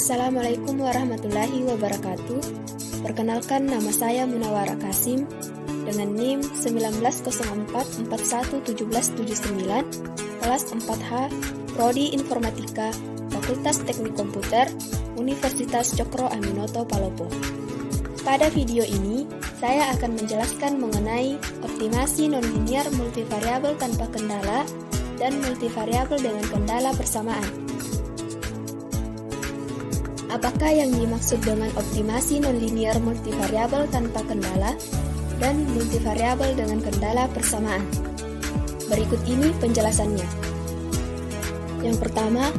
Assalamualaikum warahmatullahi wabarakatuh. Perkenalkan, nama saya Munawara Kasim dengan NIM 1904411779, kelas 4H, Prodi Informatika, Fakultas Teknik Komputer, Universitas Cokro Aminoto Palopo. Pada video ini, saya akan menjelaskan mengenai optimasi nonlinier multivariabel tanpa kendala dan multivariabel dengan kendala bersamaan. Apakah yang dimaksud dengan optimasi nonlinier multivariabel tanpa kendala dan multivariabel dengan kendala bersamaan? Berikut ini penjelasannya. Yang pertama,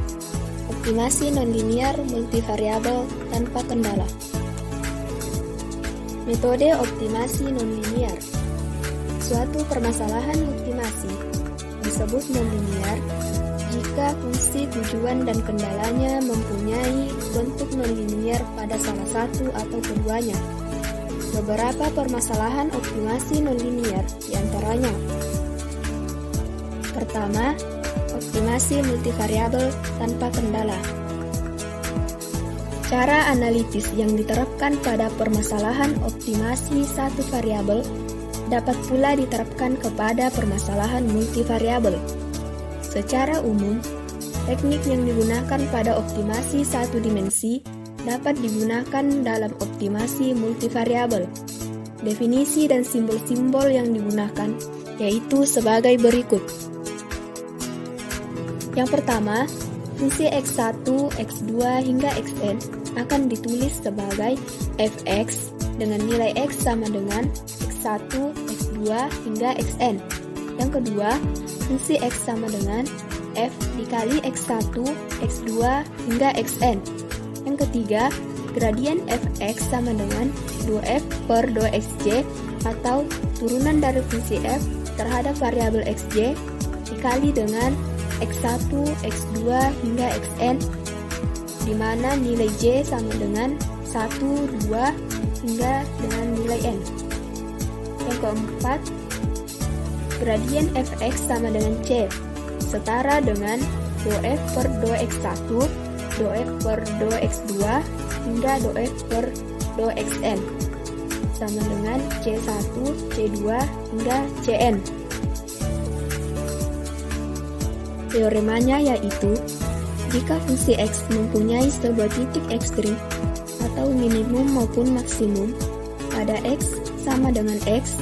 optimasi nonlinier multivariabel tanpa kendala. Metode optimasi nonlinier. Suatu permasalahan optimasi disebut nonlinier jika fungsi tujuan dan kendalanya mempunyai bentuk nonlinier pada salah satu atau keduanya. Beberapa permasalahan optimasi nonlinier diantaranya: pertama, optimasi multivariabel tanpa kendala. Cara analitis yang diterapkan pada permasalahan optimasi satu variabel dapat pula diterapkan kepada permasalahan multivariabel. Secara umum, teknik yang digunakan pada optimasi satu dimensi dapat digunakan dalam optimasi multivariabel. Definisi dan simbol-simbol yang digunakan yaitu sebagai berikut. Yang pertama, fungsi x1, x2 hingga xn akan ditulis sebagai fx dengan nilai x sama dengan x1, x2 hingga xn. Yang kedua, fungsi x sama dengan f dikali x1, x2 hingga xn. Yang ketiga, gradien fx sama dengan 2f per 2xj atau turunan dari fungsi f terhadap variabel xj dikali dengan x1, x2 hingga xn, di mana nilai j sama dengan 1, 2 hingga dengan nilai n. Yang keempat, gradien fx sama dengan c, setara dengan 2f per 2x1, 2f per 2x2 hingga 2f per 2xn, sama dengan c1, c2 hingga cn. Teoremanya yaitu, jika fungsi x mempunyai sebuah titik ekstrim atau minimum maupun maksimum pada x sama dengan x,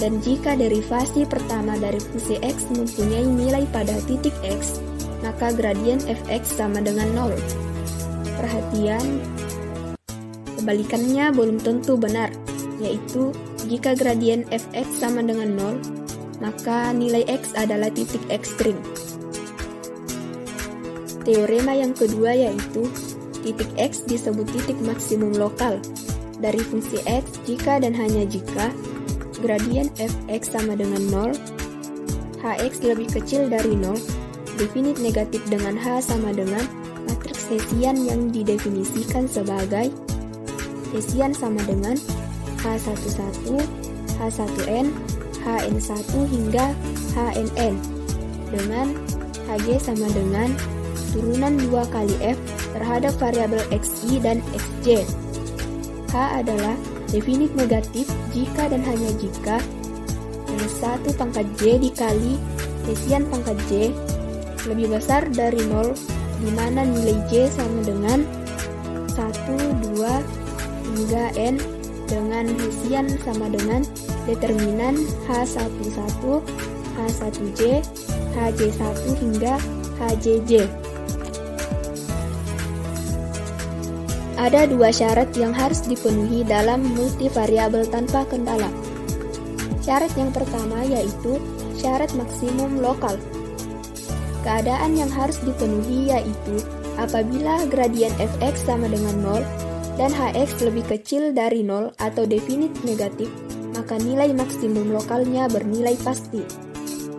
dan jika derivasi pertama dari fungsi x mempunyai nilai pada titik x, maka gradien fx sama dengan 0. Perhatian, kebalikannya belum tentu benar, yaitu jika gradien fx sama dengan 0, maka nilai x adalah titik ekstrim. Teorema yang kedua yaitu, titik x disebut titik maksimum lokal dari fungsi x jika dan hanya jika gradien fx sama dengan 0, hx lebih kecil dari 0, definit negatif dengan h sama dengan matriks Hessian yang didefinisikan sebagai Hessian sama dengan h11, h1n, hn1 hingga hnn, dengan hg sama dengan turunan 2 kali f terhadap variabel xi dan xj. H adalah definit negatif jika dan hanya jika minus 1 pangkat j dikali Hessian pangkat j lebih besar dari 0, di mana nilai j sama dengan 1, 2 hingga n, dengan Hessian sama dengan determinan h11, h1j, hj1 hingga hjj. Ada dua syarat yang harus dipenuhi dalam multivariabel tanpa kendala. Syarat yang pertama yaitu syarat maksimum lokal. Keadaan yang harus dipenuhi yaitu apabila gradien fx sama dengan 0 dan hx lebih kecil dari 0 atau definit negatif, maka nilai maksimum lokalnya bernilai pasti.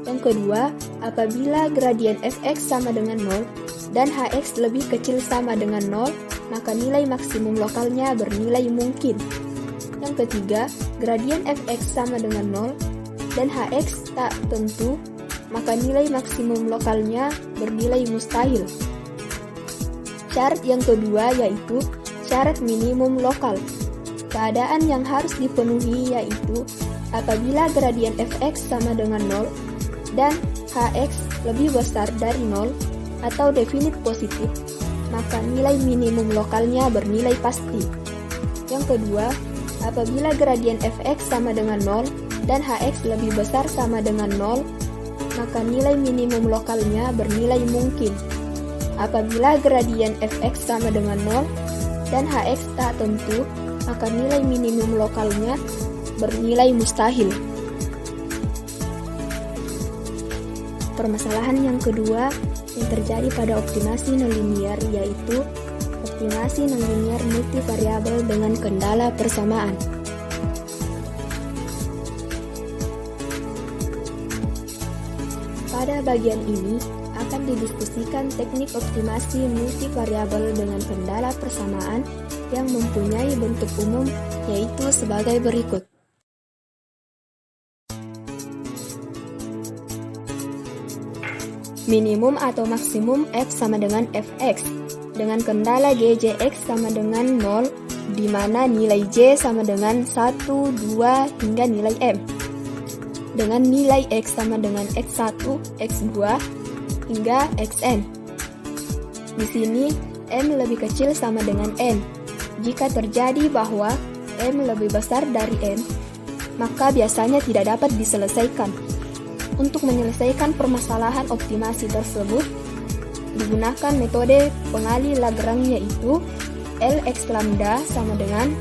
Yang kedua, apabila gradien fx sama dengan 0 dan hx lebih kecil sama dengan 0, maka nilai maksimum lokalnya bernilai mungkin. Yang ketiga, gradien fx sama dengan 0 dan hx tak tentu, maka nilai maksimum lokalnya bernilai mustahil. Syarat yang kedua yaitu syarat minimum lokal. Keadaan yang harus dipenuhi yaitu apabila gradien fx sama dengan 0 dan hx lebih besar dari 0 atau definit positif, maka nilai minimum lokalnya bernilai pasti. Yang kedua, apabila gradien fx sama dengan 0 dan hx lebih besar sama dengan 0, maka nilai minimum lokalnya bernilai mungkin. Apabila gradien fx sama dengan 0 dan hx tak tentu, maka nilai minimum lokalnya bernilai mustahil. Permasalahan yang kedua yang terjadi pada optimasi nonlinier yaitu optimasi nonlinier multivariabel dengan kendala persamaan. Pada bagian ini akan didiskusikan teknik optimasi multivariabel dengan kendala persamaan yang mempunyai bentuk umum yaitu sebagai berikut. Minimum atau maksimum f sama dengan fx dengan kendala gjx sama dengan 0 di mana nilai j sama dengan 1, 2 hingga nilai m. Dengan nilai x sama dengan x1, x2 hingga xn. Di sini m lebih kecil sama dengan n. Jika terjadi bahwa m lebih besar dari n, maka biasanya tidak dapat diselesaikan. Untuk menyelesaikan permasalahan optimasi tersebut, digunakan metode pengali Lagrange yaitu Lx lambda sama dengan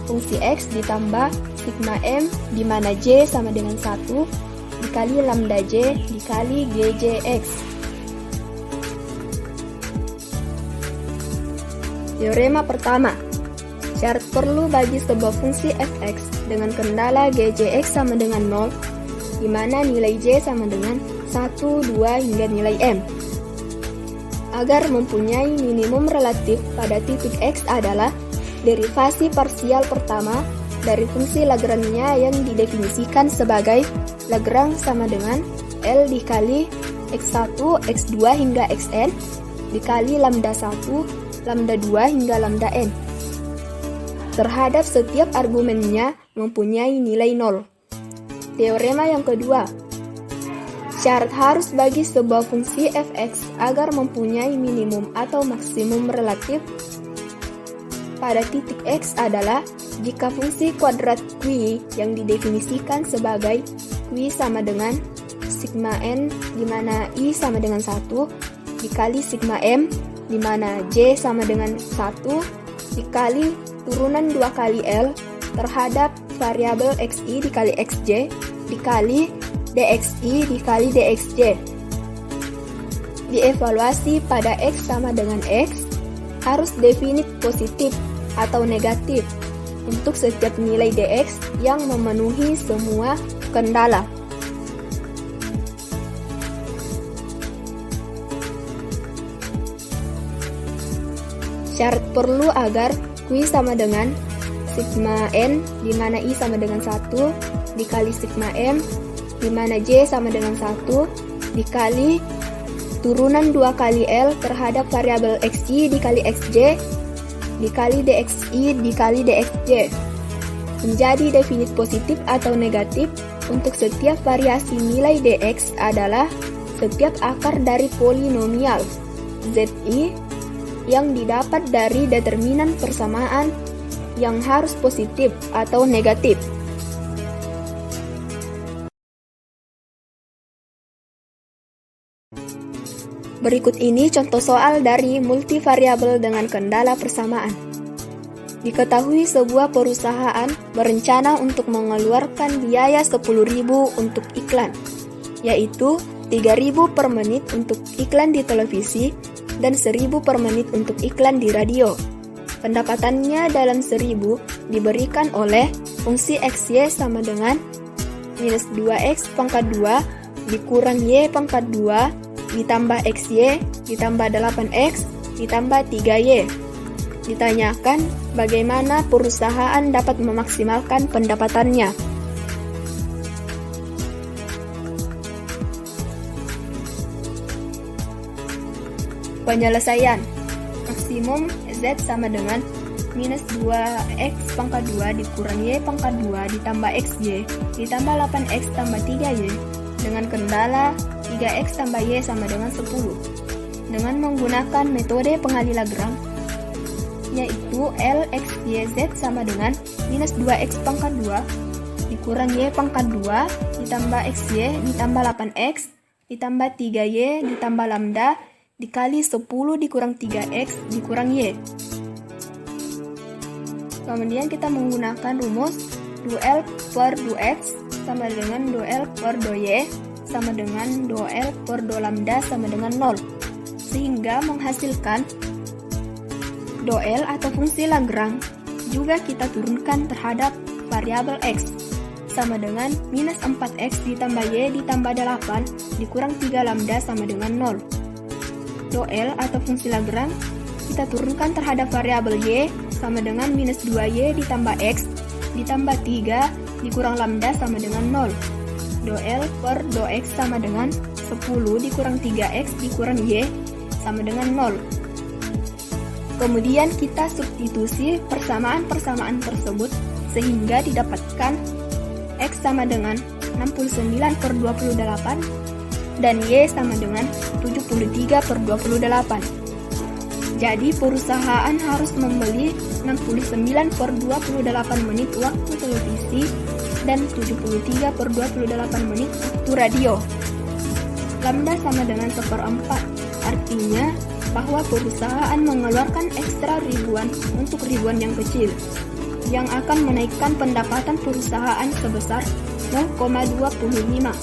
fungsi x ditambah sigma m di mana j sama dengan 1 dikali lambda j dikali gjx. Teorema pertama, syarat perlu bagi sebuah fungsi fx dengan kendala gjx sama dengan 0 di mana nilai j sama dengan 1, 2 hingga nilai m. Agar mempunyai minimum relatif pada titik x adalah derivasi parsial pertama dari fungsi Lagrange yang didefinisikan sebagai Lagrange sama dengan L dikali x1, x2 hingga xn dikali lambda 1, lambda 2 hingga lambda n. Terhadap setiap argumennya mempunyai nilai 0. Teorema yang kedua, syarat harus bagi sebuah fungsi fx agar mempunyai minimum atau maksimum relatif pada titik x adalah jika fungsi kuadrat Q yang didefinisikan sebagai Q sama dengan sigma n di mana I sama dengan 1 dikali sigma m di mana J sama dengan 1 dikali turunan 2 kali L terhadap variabel xi dikali xj dikali dxi dikali dxj. Dievaluasi pada x sama dengan x harus definit positif atau negatif untuk setiap nilai dx yang memenuhi semua kendala. Syarat perlu agar Q sama dengan sigma n di mana I sama dengan 1 dikali sigma m di mana J sama dengan 1 dikali turunan 2 kali L terhadap variabel xi dikali xj dikali dxi dikali dxj menjadi definit positif atau negatif untuk setiap variasi nilai dx adalah setiap akar dari polinomial zi yang didapat dari determinan persamaan yang harus positif atau negatif. Berikut ini contoh soal dari multivariabel dengan kendala persamaan. Diketahui sebuah perusahaan berencana untuk mengeluarkan biaya 10.000 untuk iklan, yaitu 3.000 per menit untuk iklan di televisi dan 1.000 per menit untuk iklan di radio. Pendapatannya dalam 1.000 diberikan oleh fungsi xy sama dengan minus 2x pangkat 2 dikurang y pangkat 2 ditambah xy ditambah 8x ditambah 3y. Ditanyakan bagaimana perusahaan dapat memaksimalkan pendapatannya. Penyelesaian. maksimum Z sama dengan minus 2x pangkat 2 dikurang Y pangkat 2 ditambah XY ditambah 8x tambah 3Y dengan kendala 3x tambah Y sama dengan 10 dengan menggunakan metode pengali Lagrange, yaitu L X Y Z sama dengan minus 2x pangkat 2 dikurang Y pangkat 2 ditambah XY ditambah 8x ditambah 3Y ditambah lambda dikali 10 dikurang 3x dikurang Y. Kemudian kita menggunakan rumus 2L per 2x sama dengan 2L per 2Y sama dengan 2L per 2 lambda sama dengan 0. Sehingga menghasilkan 2L atau fungsi Lagrange juga kita turunkan terhadap variabel X sama dengan minus 4x ditambah Y ditambah 8 dikurang 3 lambda sama dengan 0. 2L atau fungsi Lagrange kita turunkan terhadap variabel Y sama dengan minus 2Y ditambah X ditambah 3 dikurang lambda sama dengan 0. 2L per 2X sama dengan 10 dikurang 3X dikurang Y sama dengan 0. Kemudian kita substitusi persamaan-persamaan tersebut sehingga didapatkan X sama dengan 69 per 28 dan Y sama dengan 73 per 28. Jadi perusahaan harus membeli 69 per 28 menit waktu televisi dan 73 per 28 menit waktu radio. Lambda sama dengan 1/4, artinya bahwa perusahaan mengeluarkan ekstra ribuan untuk ribuan yang kecil, yang akan menaikkan pendapatan perusahaan sebesar 0,25.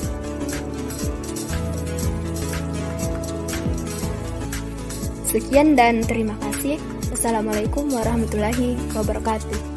Sekian dan terima kasih. Wassalamualaikum warahmatullahi wabarakatuh.